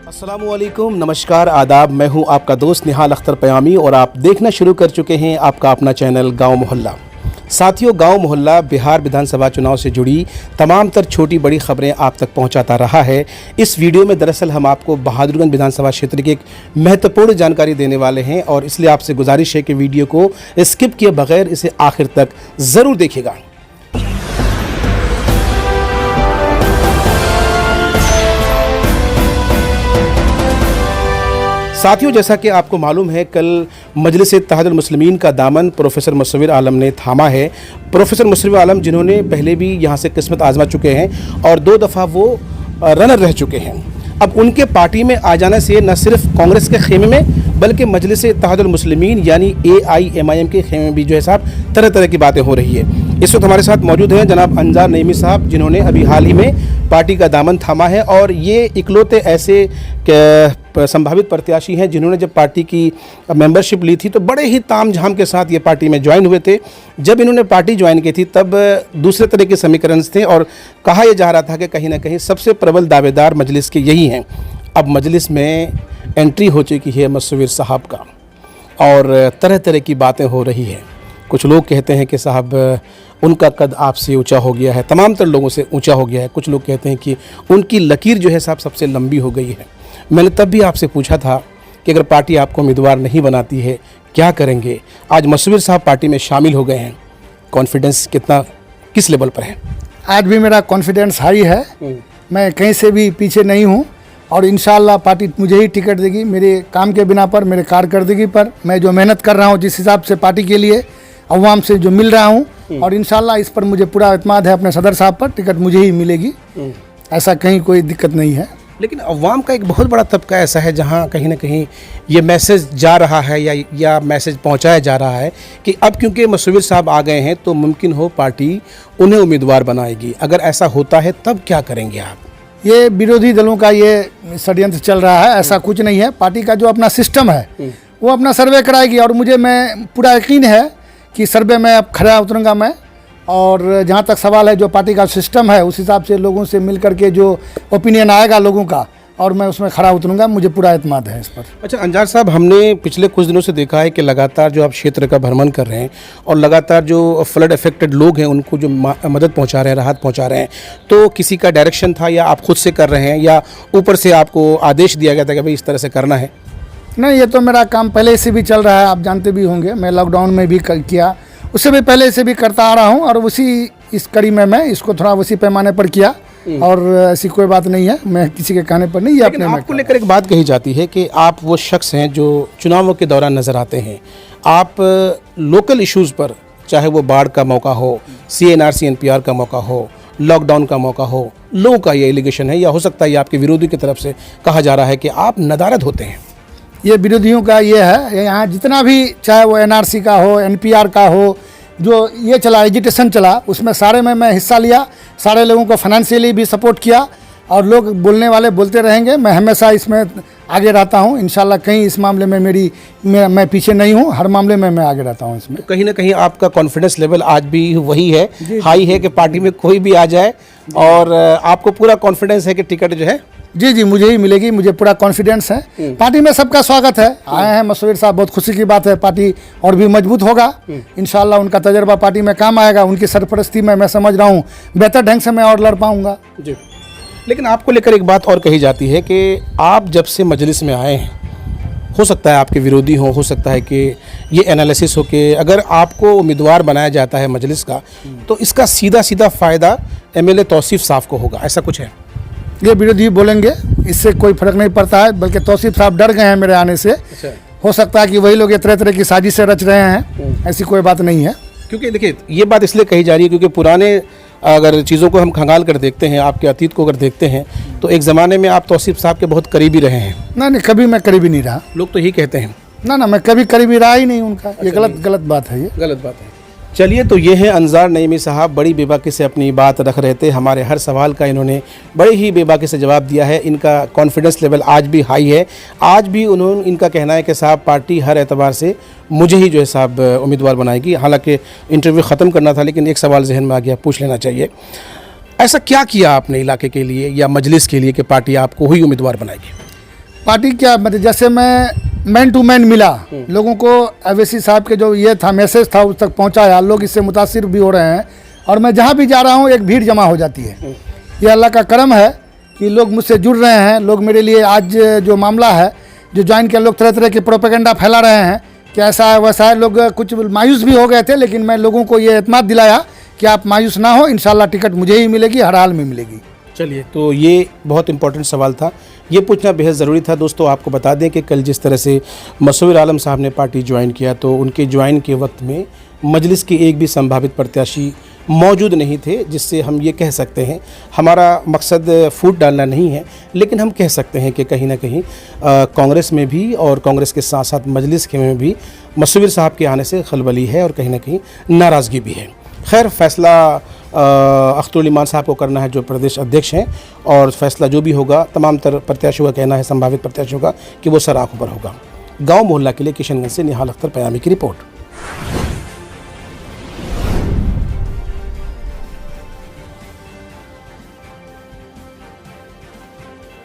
अस्सलामुअलैकुम, नमस्कार, आदाब। मैं हूं आपका दोस्त निहाल अख्तर पयामी और आप देखना शुरू कर चुके हैं आपका अपना चैनल गांव मोहल्ला। साथियों, गांव मोहल्ला बिहार विधानसभा चुनाव से जुड़ी तमाम तर छोटी बड़ी खबरें आप तक पहुंचाता रहा है। इस वीडियो में दरअसल हम आपको बहादुरगंज विधानसभा क्षेत्र की एक महत्वपूर्ण जानकारी देने वाले हैं और इसलिए आपसे गुजारिश है कि वीडियो को स्किप किए बगैर इसे आखिर तक ज़रूर देखिएगा। साथियों, जैसा कि आपको मालूम है, कल मजलिस-ए-इत्तेहादुल मुस्लिमीन का दामन प्रोफेसर मुशर्रफ आलम ने थामा है। प्रोफेसर मुशर्रफ आलम जिन्होंने पहले भी यहाँ से किस्मत आजमा चुके हैं और 2 दफ़ा वो रनर रह चुके हैं। अब उनके पार्टी में आ जाने से न सिर्फ कांग्रेस के खेमे में बल्कि मजलिस-ए-इत्तेहादुल मुस्लिमीन यानी AIMIM के खेमे में भी जो है साहब तरह तरह की बातें हो रही है। इस वक्त हमारे साथ मौजूद हैं जनाब अंजार नईमी साहब, जिन्होंने अभी हाल ही में पार्टी का दामन थामा है और ये इकलौते ऐसे संभावित प्रत्याशी हैं जिन्होंने जब पार्टी की मेंबरशिप ली थी तो बड़े ही तामझाम के साथ ये पार्टी में ज्वाइन हुए थे। जब इन्होंने पार्टी ज्वाइन की थी तब दूसरे तरह के समीकरण थे और कहा यह जा रहा था कि कहीं ना कहीं सबसे प्रबल दावेदार मजलिस के यही हैं। अब मजलिस में एंट्री हो चुकी है मुशर्रफ साहब का और तरह तरह की बातें हो रही हैं। कुछ लोग कहते हैं कि साहब उनका कद आपसे ऊंचा हो गया है, तमाम तर लोगों से ऊंचा हो गया है। कुछ लोग कहते हैं कि उनकी लकीर जो है साहब सबसे लंबी हो गई है। मैंने तब भी आपसे पूछा था कि अगर पार्टी आपको उम्मीदवार नहीं बनाती है क्या करेंगे। आज मुशर्रफ साहब पार्टी में शामिल हो गए हैं, कॉन्फिडेंस कितना किस लेवल पर है? आज भी मेरा कॉन्फिडेंस हाई है। मैं कहीं से भी पीछे नहीं हूँ और इंशाल्लाह पार्टी मुझे ही टिकट देगी। मेरे काम के बिना पर, मेरे कारकर्दगी पर, मैं जो मेहनत कर रहा हूँ जिस हिसाब से पार्टी के लिए अवाम से जो मिल रहा हूँ और इंशाल्लाह इस पर मुझे पूरा इत्मीनान है अपने सदर साहब पर, टिकट मुझे ही मिलेगी। ऐसा कहीं कोई दिक्कत नहीं है। लेकिन अवाम का एक बहुत बड़ा तबका ऐसा है जहाँ कहीं ना कहीं ये मैसेज जा रहा है या मैसेज पहुँचाया जा रहा है कि अब क्योंकि मुशर्रफ साहब आ गए हैं तो मुमकिन हो पार्टी उन्हें उम्मीदवार बनाएगी। अगर ऐसा होता है तब क्या करेंगे आप? ये विरोधी दलों का ये षड्यंत्र चल रहा है, ऐसा कुछ नहीं है। पार्टी का जो अपना सिस्टम है वो अपना सर्वे कराएगी और मैं पूरा यकीन है कि सर्वे में अब खड़ा उतरूँगा मैं। और जहाँ तक सवाल है जो पार्टी का सिस्टम है उस हिसाब से लोगों से मिल करके जो ओपिनियन आएगा लोगों का और मैं उसमें खड़ा उतरूँगा, मुझे पूरा इत्मीनान है इस पर। अच्छा अंजार साहब, हमने पिछले कुछ दिनों से देखा है कि लगातार जो आप क्षेत्र का भ्रमण कर रहे हैं और लगातार जो फ्लड अफेक्टेड लोग हैं उनको जो मदद पहुंचा रहे हैं, राहत पहुंचा रहे हैं, तो किसी का डायरेक्शन था या आप खुद से कर रहे हैं या ऊपर से आपको आदेश दिया गया था कि भाई इस तरह से करना है? नहीं, ये तो मेरा काम पहले से भी चल रहा है, आप जानते भी होंगे। मैं लॉकडाउन में भी किया, उससे भी पहले से भी करता आ रहा हूँ और इस कड़ी में मैं इसको थोड़ा उसी पैमाने पर किया और ऐसी कोई बात नहीं है, मैं किसी के कहने पर नहीं। ये अपने आपको लेकर एक बात कही जाती है कि आप वो शख्स हैं जो चुनावों के दौरान नज़र आते हैं। आप लोकल इश्यूज़ पर, चाहे वो बाढ़ का मौका हो, CNRC NPR का मौका हो, लॉकडाउन का मौका हो, लोगों का ये एलिगेशन है या हो सकता है ये आपके विरोधी की तरफ से कहा जा रहा है कि आप नदारद होते हैं। ये विरोधियों का ये है, यहाँ जितना भी चाहे वो NRC का हो, NPR का हो, जो ये चला एजुटेशन चला, उसमें सारे में मैं हिस्सा लिया, सारे लोगों को फाइनेंशियली भी सपोर्ट किया और लोग बोलने वाले बोलते रहेंगे। मैं हमेशा इसमें आगे रहता हूँ इंशाल्लाह। कहीं इस मामले में मैं पीछे नहीं हूँ, हर मामले में मैं आगे रहता हूँ इसमें। तो कहीं ना कहीं आपका कॉन्फिडेंस लेवल आज भी वही है, हाई है कि पार्टी में कोई भी आ जाए और आपको पूरा कॉन्फिडेंस है कि टिकट जो है जी मुझे ही मिलेगी, मुझे पूरा कॉन्फिडेंस है। पार्टी में सबका स्वागत है, आए हैं मुशर्रफ साहब, बहुत खुशी की बात है। पार्टी और भी मजबूत होगा इंशाल्लाह, उनका तजर्बा पार्टी में काम आएगा। उनकी सरपरस्ती में मैं समझ रहा हूँ बेहतर ढंग से मैं और लड़ पाऊँगा जी। लेकिन आपको लेकर एक बात और कही जाती है कि आप जब से मजलिस में आए हैं, हो सकता है आपके विरोधी हो सकता है कि ये एनालिसिस हो कि अगर आपको उम्मीदवार बनाया जाता है मजलिस का तो इसका सीधा सीधा फ़ायदा MLA तौसीफ साहब को होगा, ऐसा कुछ है? ये विरोधी बोलेंगे, इससे कोई फर्क नहीं पड़ता है, बल्कि तौसीफ साहब डर गए हैं मेरे आने से। अच्छा। हो सकता है कि वही लोग ये तरह तरह की साजिशें रच रहे हैं, ऐसी कोई बात नहीं है। क्योंकि देखिए ये बात इसलिए कही जा रही है क्योंकि पुराने अगर चीज़ों को हम खंगाल कर देखते हैं, आपके अतीत को अगर देखते हैं तो एक ज़माने में आप तौसीफ साहब के बहुत करीबी रहे हैं। नहीं, कभी मैं करीबी नहीं रहा। लोग तो यही कहते हैं। ना, मैं कभी करीबी रहा ही नहीं उनका। ये गलत बात है, ये गलत बात है। चलिए, तो ये हैं अंजार नईमी साहब, बड़ी बेबाकी से अपनी बात रख रहे थे। हमारे हर सवाल का इन्होंने बड़े ही बेबाकी से जवाब दिया है। इनका कॉन्फिडेंस लेवल आज भी हाई है। आज भी इनका कहना है कि साहब पार्टी हर एतबार से मुझे ही जो है साहब उम्मीदवार बनाएगी। हालांकि इंटरव्यू ख़त्म करना था लेकिन एक सवाल जहन में आ गया, पूछ लेना चाहिए। ऐसा क्या किया आपने इलाके के लिए या मजलिस के लिए कि पार्टी आपको ही उम्मीदवार बनाएगी? पार्टी क्या मतलब, जैसे मैं मैन टू मैन मिला लोगों को, अवैसी साहब के जो ये था मैसेज था उस तक पहुंचाया, लोग इससे मुतासिर भी हो रहे हैं और मैं जहां भी जा रहा हूं एक भीड़ जमा हो जाती है। ये अल्लाह का करम है कि लोग मुझसे जुड़ रहे हैं। लोग मेरे लिए आज जो मामला है जो ज्वाइन किया, लोग तरह तरह के प्रोपेगेंडा फैला रहे हैं कि ऐसा है वैसा है। लोग कुछ मायूस भी हो गए थे, लेकिन मैं लोगों को ये एतमाद दिलाया कि आप मायूस ना हो, इंशाल्लाह टिकट मुझे ही मिलेगी, हर हाल में मिलेगी। चलिए, तो ये बहुत इंपॉर्टेंट सवाल था, ये पूछना बेहद ज़रूरी था। दोस्तों, आपको बता दें कि कल जिस तरह से मसविर आलम साहब ने पार्टी ज्वाइन किया, तो उनके ज्वाइन के वक्त में मजलिस के एक भी संभावित प्रत्याशी मौजूद नहीं थे, जिससे हम ये कह सकते हैं, हमारा मकसद फूट डालना नहीं है, लेकिन हम कह सकते हैं कि कहीं ना कहीं कांग्रेस में भी और कांग्रेस के साथ साथ मजलिस के में भी मसविर साहब के आने से खलबली है और कहीं ना कहीं नाराज़गी भी है। खैर, फैसला अख्तरुल ईमान साहब को करना है जो प्रदेश अध्यक्ष हैं, और फैसला जो भी होगा तमाम प्रत्याशियों का कहना है, संभावित प्रत्याशियों का, कि वो सर आंखों पर होगा। गाँव मोहल्ला के लिए किशनगंज से निहाल अख्तर पयामी की रिपोर्ट।